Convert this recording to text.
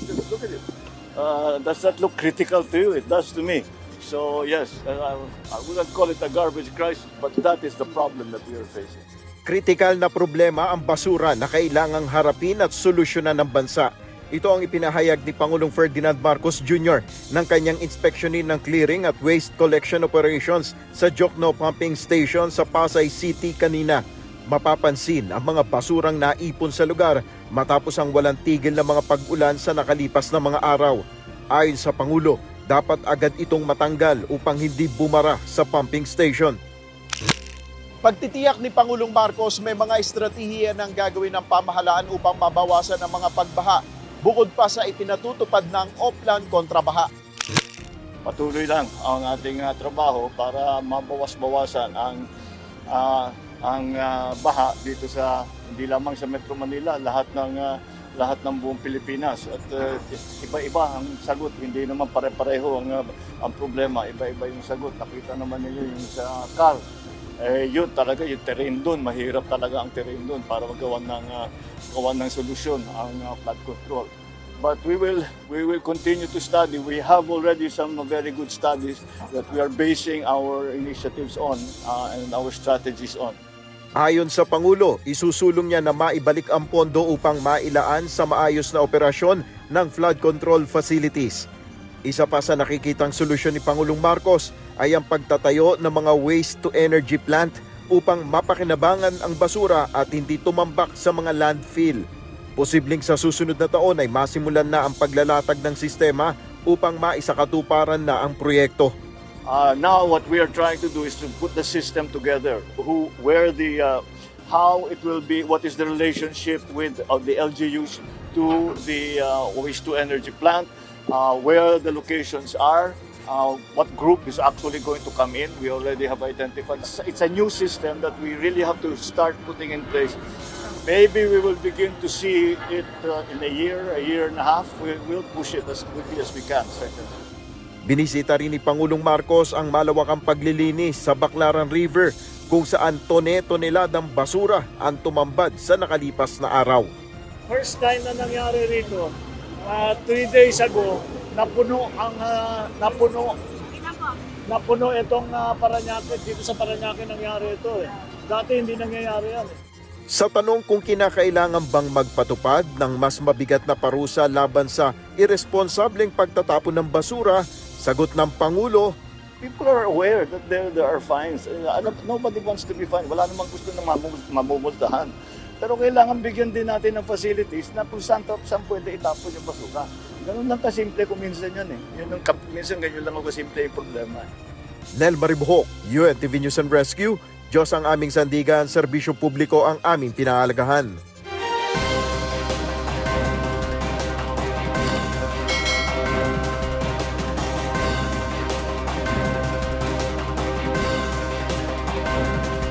Look at it. Does that look critical to you? It does to me. So yes, I wouldn't call it a garbage crisis, but that is the problem that we are facing. Kritikal na problema ang basura na kailangang harapin at solusyonan ng bansa. Ito ang ipinahayag ni Pangulong Ferdinand Marcos Jr. ng kanyang inspeksyonin ng clearing at waste collection operations sa Jokno Pumping Station sa Pasay City kanina. Mapapansin ang mga basurang naipon sa lugar matapos ang walang tigil na mga pag-ulan sa nakalipas na mga araw. Ayon sa Pangulo, dapat agad itong matanggal upang hindi bumara sa pumping station. Pagtitiyak ni Pangulong Marcos, may mga estratehiya ng gagawin ng pamahalaan upang mabawasan ang mga pagbaha, bukod pa sa ipinatutupad ng Oplan kontra baha. Patuloy lang ang ating trabaho para mabawas-bawasan ang baha dito sa hindi lamang sa Metro Manila, lahat ng buong Pilipinas. At iba-iba ang sagot, hindi naman pare-pareho ang problema, iba-iba yung sagot. Nakita naman niyo yung sa CAR. Yun talaga, yung terrain doon, mahirap talaga ang terrain doon para magawa ng solusyon ang flood control. But we will continue to study. We have already some very good studies that we are basing our initiatives on and our strategies on. Ayon sa Pangulo, isusulong niya na maibalik ang pondo upang mailaan sa maayos na operasyon ng flood control facilities. Isa pa sa nakikitang solusyon ni Pangulong Marcos ay ang pagtatayo ng mga waste-to-energy plant upang mapakinabangan ang basura at hindi tumambak sa mga landfill. Posibleng sa susunod na taon ay masimulan na ang paglalatag ng sistema upang maisakatuparan na ang proyekto. Now what we are trying to do is to put the system together, how it will be, what is the relationship with the LGUs to the waste-to-energy plant, where the locations are, what group is actually going to come in. We already have identified. It's a new system that we really have to start putting in place. Maybe we will begin to see it in a year and a half. We'll push it as quickly as we can. Binisita rin ni Pangulong Marcos ang malawakang paglilinis sa Baclaran River kung saan tone-toneladang basura ang tumambad sa nakalipas na araw. First time na nangyari rito, 3 days ago, napuno itong Parañaque. Dito sa Parañaque nangyari ito eh. Dati hindi nangyayari yan eh. Sa tanong kung kinakailangan bang magpatupad ng mas mabigat na parusa laban sa irresponsableng pagtatapon ng basura, sagot ng Pangulo, People are aware that there are fines. Nobody wants to be fined. Wala namang gusto na mamumultahan. Pero kailangan bigyan din natin ng facilities na kung saan pwede itapon yung basura. Ganun lang kasimple kung minsan yan eh. Minsan ganyan lang ako kasimple yung problema. Nel Maribuhok, UNTV News and Rescue, Diyos ang aming sandigan, serbisyo publiko ang aming pinahalagahan.